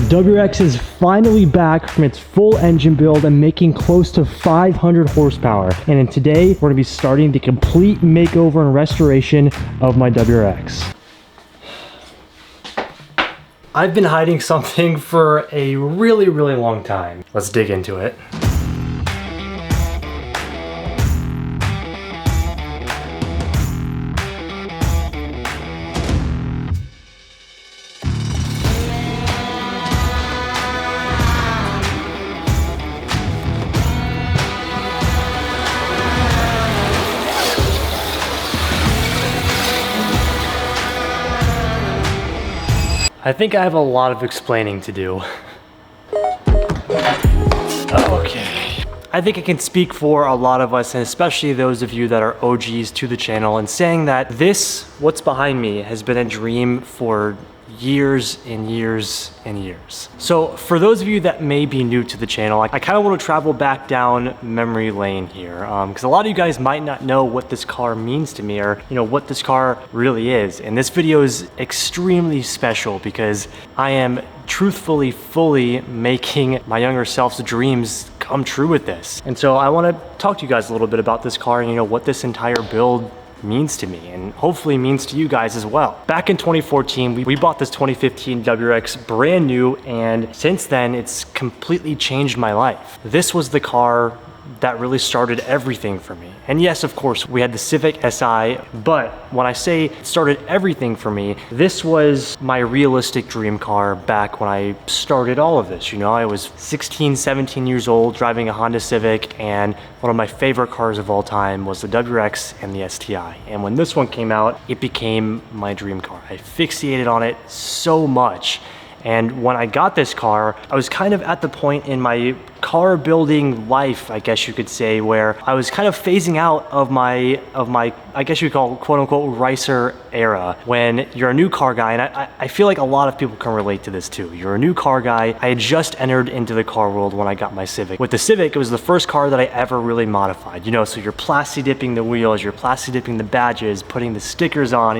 The WRX is finally back from its full engine build and making close to 500 horsepower. And today, we're gonna be starting the complete makeover and restoration of my WRX. I've been hiding something for a really long time. Let's dig into it. I think I have a lot of explaining to do. Okay. I think I can speak for a lot of us, and especially those of you that are OGs to the channel, in saying that this, what's behind me, has been a dream for years and years and years. So for those of you that may be new to the channel, I kind of want to travel back down memory lane here, because a lot of you guys might not know what this car means to me, or what this car really is. And this video is extremely special because I am truthfully fully making my younger self's dreams come true with this. And so I want to talk to you guys a little bit about this car and what this entire build means to me, and hopefully means to you guys as well. Back in 2014, we bought this 2015 WRX brand new, and since then it's completely changed my life. This was the car that really started everything for me. And yes, of course, we had the Civic Si, but when I say it started everything for me, this was my realistic dream car back when I started all of this. I was 16, 17 years old driving a Honda Civic, and one of my favorite cars of all time was the WRX and the STI. And when this one came out, it became my dream car. I fixated on it so much. And when I got this car, I was kind of at the point in my car building life, I guess you could say, where I was kind of phasing out of my I guess you could call quote unquote ricer era. When you're a new car guy, and I feel like a lot of people can relate to this too. You're a new car guy. I had just entered into the car world when I got my Civic. With the Civic, it was the first car that I ever really modified. So you're plasti dipping the wheels, you're plasti dipping the badges, putting the stickers on,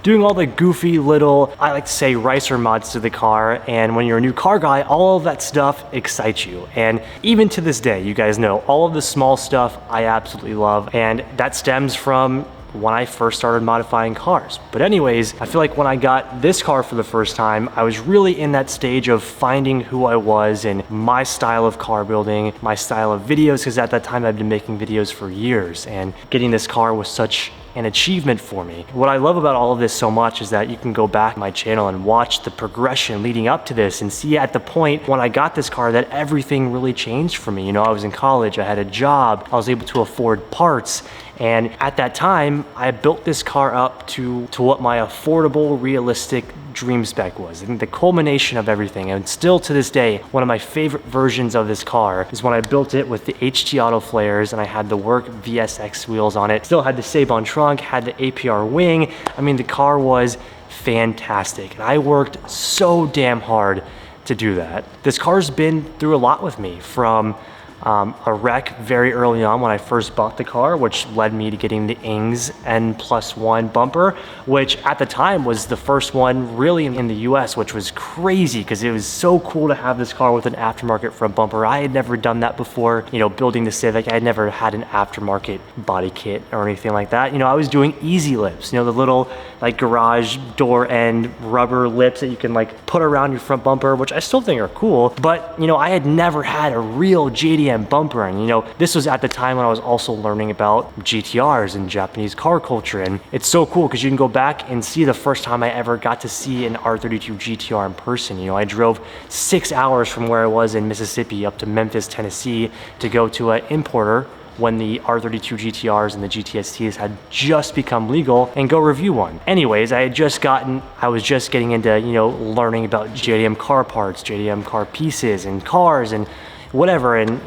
doing all the goofy little, I like to say, ricer mods to the car. And when you're a new car guy, all of that stuff excites you. And even to this day, you guys know, all of the small stuff I absolutely love, and that stems from when I first started modifying cars. But anyways, I feel like when I got this car for the first time, I was really in that stage of finding who I was and my style of car building, my style of videos, because at that time I'd been making videos for years, and getting this car was such an achievement for me. What I love about all of this so much is that you can go back to my channel and watch the progression leading up to this and see at the point when I got this car that everything really changed for me. I was in college, I had a job, I was able to afford parts, and at that time, I built this car up to what my affordable, realistic dream spec was. I think the culmination of everything, and still to this day, one of my favorite versions of this car is when I built it with the HT auto flares and I had the work VSX wheels on it. Still had the Seibon trunk, had the APR wing. I mean, the car was fantastic. And I worked so damn hard to do that. This car's been through a lot with me, from a wreck very early on when I first bought the car, which led me to getting the Ings N+1 bumper, which at the time was the first one really in the US, which was crazy because it was so cool to have this car with an aftermarket front bumper. I had never done that before. Building the Civic, I had never had an aftermarket body kit or anything like that. I was doing easy lips, the little like garage door end rubber lips that you can like put around your front bumper, which I still think are cool. But I had never had a real JDM bumper, and this was at the time when I was also learning about GTRs and Japanese car culture. And it's so cool because you can go back and see the first time I ever got to see an R32 GTR in person. I drove 6 hours from where I was in Mississippi up to Memphis, Tennessee to go to an importer when the R32 GTRs and the GTSTs had just become legal and go review one. Anyways, I was just getting into, learning about JDM car parts, JDM car pieces and cars and whatever. And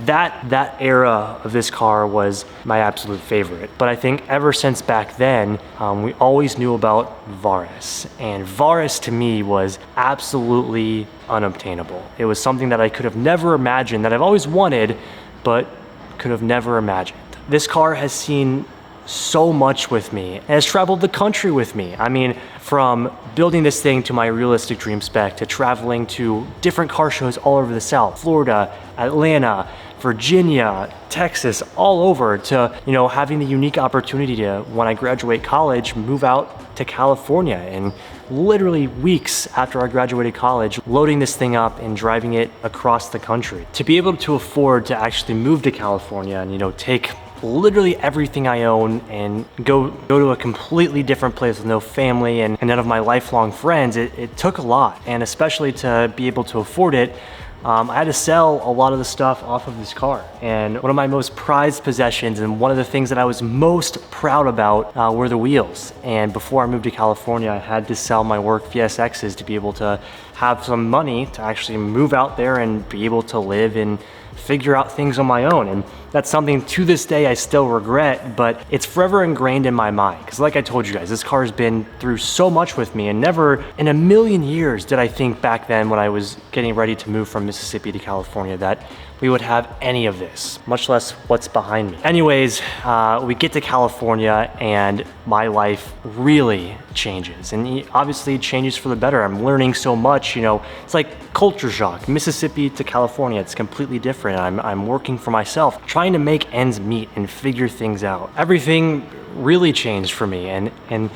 that era of this car was my absolute favorite. But I think ever since back then, we always knew about Varis, and Varis to me was absolutely unobtainable. It was something that I could have never imagined, that I've always wanted, but could have never imagined. This car has seen so much with me and has traveled the country with me. I mean, from building this thing to my realistic dream spec, to traveling to different car shows all over the South, Florida, Atlanta, Virginia, Texas, all over, to, you know, having the unique opportunity to, when I graduate college, move out to California, and literally weeks after I graduated college, loading this thing up and driving it across the country. To be able to afford to actually move to California and, you know, take literally everything I own and go to a completely different place with no family and none of my lifelong friends, it took a lot. And especially to be able to afford it, I had to sell a lot of the stuff off of this car. And one of my most prized possessions and one of the things that I was most proud about were the wheels. And before I moved to California, I had to sell my work VSXs to be able to have some money to actually move out there and be able to live and figure out things on my own. And that's something to this day I still regret, but it's forever ingrained in my mind. Because like I told you guys, this car has been through so much with me, and never in a million years did I think back then when I was getting ready to move from Mississippi to California that we would have any of this, much less what's behind me. Anyways, we get to California and my life really changes, and obviously it changes for the better. I'm learning so much, you know, it's like culture shock. Mississippi to California, it's completely different. I'm working for myself, trying to make ends meet and figure things out. Everything really changed for me, and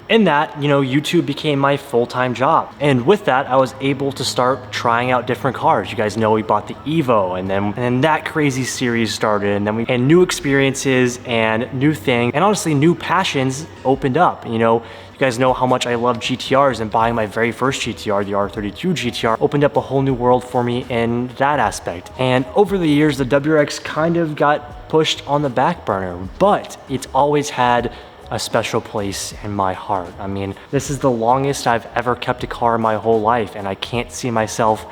in that, you know, YouTube became my full-time job. And with that, I was able to start trying out different cars. You guys know we bought the Evo, and then that crazy series started, and new experiences and new things, and honestly new passions opened up. You know, you guys know how much I love GTRs, and buying my very first GTR, the R32 GTR, opened up a whole new world for me in that aspect. And over the years, the WRX kind of got pushed on the back burner, but it's always had a special place in my heart. I mean, this is the longest I've ever kept a car in my whole life, and I can't see myself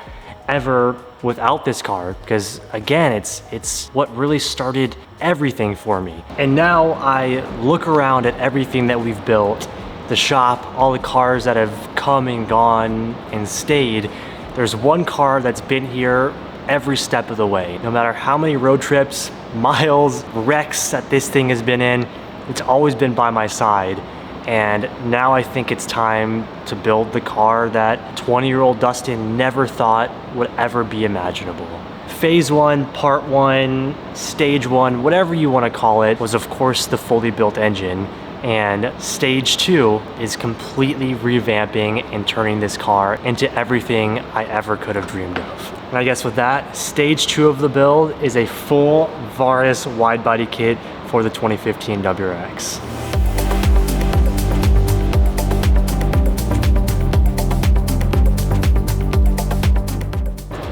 ever without this car, because again, it's what really started everything for me. And now I look around at everything that we've built, the shop, all the cars that have come and gone and stayed. There's one car that's been here every step of the way. No matter how many road trips, miles, wrecks that this thing has been in, it's always been by my side. And now I think it's time to build the car that 20-year-old Dustin never thought would ever be imaginable. Phase 1, part 1, stage 1, whatever you want to call it, was of course the fully built engine. And stage 2 is completely revamping and turning this car into everything I ever could have dreamed of. And I guess with that, stage 2 of the build is a full Varis Widebody kit for the 2015 WRX.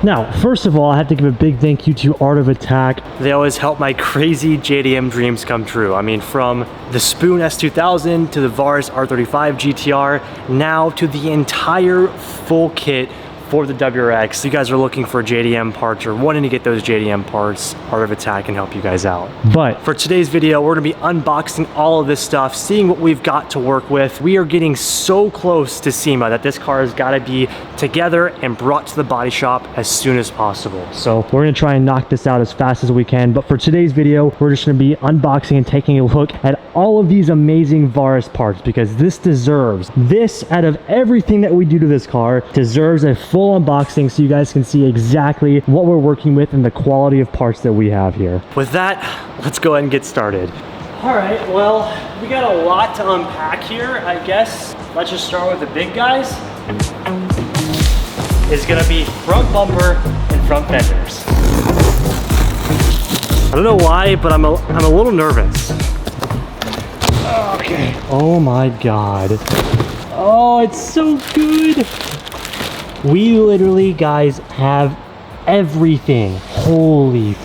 Now, first of all, I have to give a big thank you to Art of Attack. They always help my crazy JDM dreams come true. I mean, from the Spoon S2000 to the Varis R35 GTR, now to the entire full kit for the WRX. If you guys are looking for JDM parts or wanting to get those JDM parts, Art of Attack can help you guys out. But for today's video, we're gonna be unboxing all of this stuff, seeing what we've got to work with. We are getting so close to SEMA that this car has gotta be together and brought to the body shop as soon as possible. So we're gonna try and knock this out as fast as we can. But for today's video, we're just gonna be unboxing and taking a look at all of these amazing Varis parts, because this deserves, this out of everything that we do to this car, deserves a full unboxing so you guys can see exactly what we're working with and the quality of parts that we have here. With that, let's go ahead and get started. All right, well, we got a lot to unpack here, I guess. Let's just start with the big guys. It's gonna be front bumper and front fenders. I don't know why, but I'm a little nervous. Okay. Oh my God. Oh, it's so good. We literally, guys, have everything. Holy,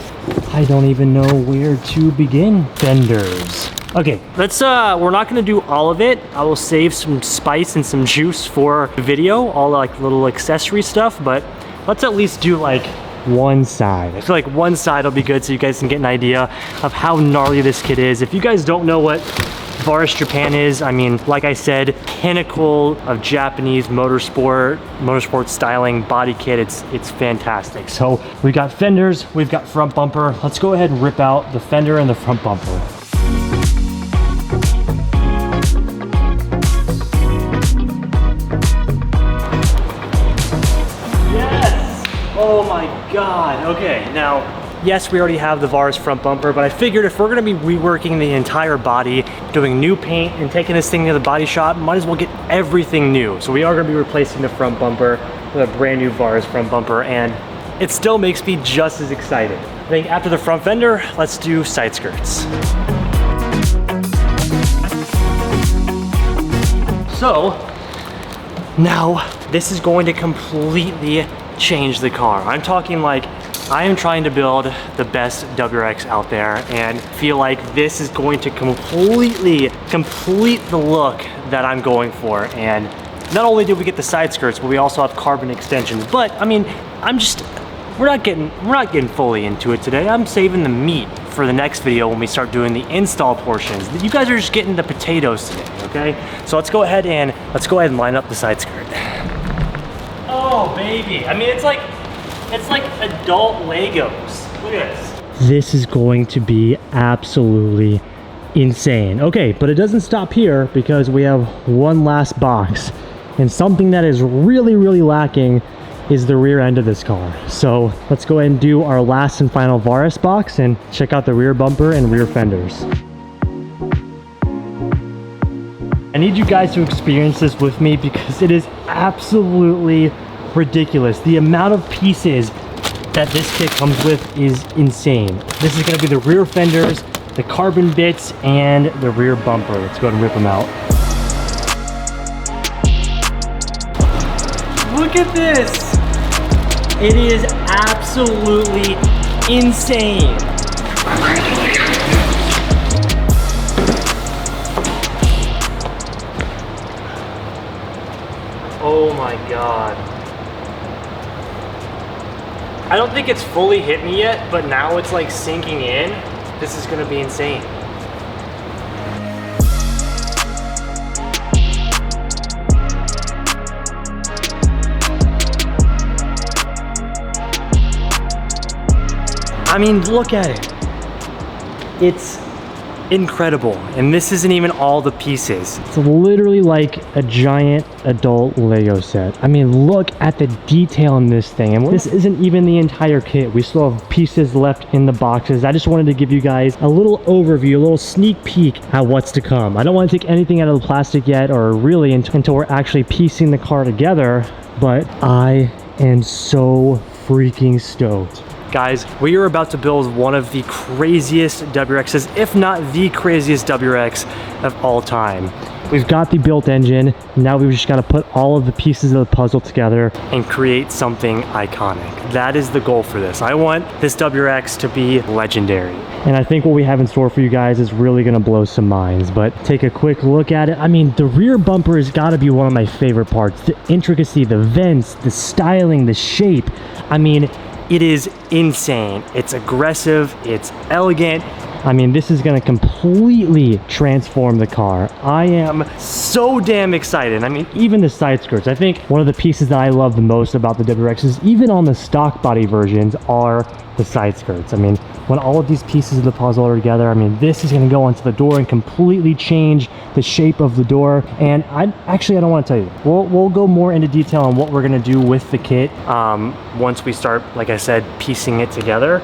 I don't even know where to begin. Fenders. Okay, let's, we're not gonna do all of it. I will save some spice and some juice for the video, all like little accessory stuff, but let's at least do like one side. I feel like one side will be good so you guys can get an idea of how gnarly this kit is. If you guys don't know what Varis Japan is, I mean, like I said, pinnacle of Japanese motorsport styling body kit. It's fantastic. So we've got fenders, we've got front bumper. Let's go ahead and rip out the fender and the front bumper. my God. Okay, now, yes, we already have the Varis front bumper, but I figured if we're gonna be reworking the entire body, doing new paint and taking this thing to the body shop, might as well get everything new. So we are gonna be replacing the front bumper with a brand new Varis front bumper, and it still makes me just as excited. I think after the front fender, let's do side skirts. So, now this is going to completely change the car. I'm talking like, I am trying to build the best WRX out there and feel like this is going to completely complete the look that I'm going for. And not only did we get the side skirts, but we also have carbon extensions. But I mean, we're not getting fully into it today. I'm saving the meat for the next video when we start doing the install portions. You guys are just getting the potatoes today, okay? So let's go ahead and line up the side skirt. Oh baby, I mean it's like adult Legos. Look at this. This is going to be absolutely insane. Okay, but it doesn't stop here because we have one last box, and something that is really, really lacking is the rear end of this car. So let's go ahead and do our last and final Varis box and check out the rear bumper and rear fenders. I need you guys to experience this with me because it is absolutely ridiculous. The amount of pieces that this kit comes with is insane. This is gonna be the rear fenders, the carbon bits, and the rear bumper. Let's go ahead and rip them out. Look at this. It is absolutely insane. Oh my God. I don't think it's fully hit me yet, but now it's like sinking in. This is gonna be insane. I mean, look at it. It's incredible. And this isn't even all the pieces. It's literally like a giant adult Lego set. I mean, look at the detail in this thing. And this isn't even the entire kit. We still have pieces left in the boxes. I just wanted to give you guys a little overview, a little sneak peek at what's to come. I don't want to take anything out of the plastic yet, or really until we're actually piecing the car together, but I am so freaking stoked. Guys, we are about to build one of the craziest WRXs, if not the craziest WRX of all time. We've got the built engine. Now we've just got to put all of the pieces of the puzzle together and create something iconic. That is the goal for this. I want this WRX to be legendary. And I think what we have in store for you guys is really going to blow some minds. But take a quick look at it. I mean, the rear bumper has got to be one of my favorite parts. The intricacy, the vents, the styling, the shape. I mean, it is insane. It's aggressive, it's elegant. I mean, this is gonna completely transform the car. I am so damn excited. I mean, even the side skirts. I think one of the pieces that I love the most about the WRXs, even on the stock body versions, are the side skirts. I mean, when all of these pieces of the puzzle are together, I mean, this is gonna go onto the door and completely change the shape of the door. And I don't wanna tell you. We'll go more into detail on what we're gonna do with the kit once we start, like I said, piecing it together.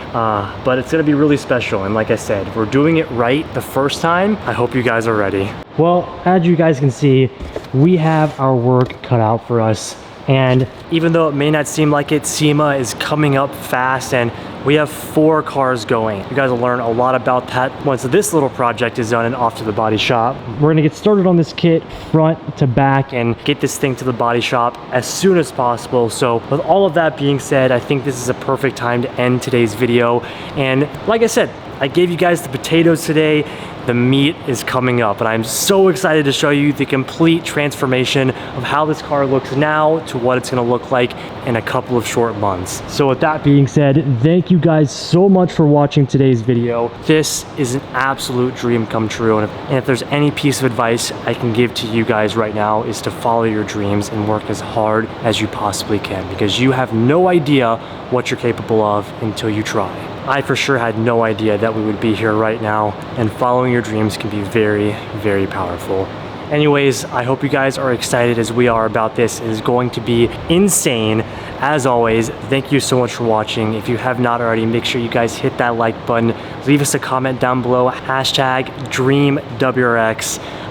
But it's gonna be really special. And like I said, we're doing it right the first time. I hope you guys are ready. Well, as you guys can see, we have our work cut out for us. And even though it may not seem like it, SEMA is coming up fast and we have 4 cars going. You guys will learn a lot about that once this little project is done and off to the body shop. We're gonna get started on this kit front to back and get this thing to the body shop as soon as possible. So with all of that being said, I think this is a perfect time to end today's video. And like I said, I gave you guys the potatoes today. The meat is coming up, and I'm so excited to show you the complete transformation of how this car looks now to what it's gonna look like in a couple of short months. So with that being said, thank you guys so much for watching today's video. This is an absolute dream come true, and if there's any piece of advice I can give to you guys right now is to follow your dreams and work as hard as you possibly can, because you have no idea what you're capable of until you try. I for sure had no idea that we would be here right now, and following your dreams can be very, very powerful. Anyways, I hope you guys are excited as we are about this. It is going to be insane. As always, thank you so much for watching. If you have not already, make sure you guys hit that like button. Leave us a comment down below, #DreamWRX.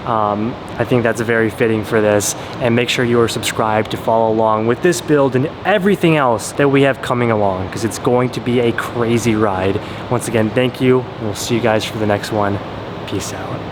I think that's very fitting for this. And make sure you are subscribed to follow along with this build and everything else that we have coming along, because it's going to be a crazy ride. Once again, thank you, and we'll see you guys for the next one. Peace out.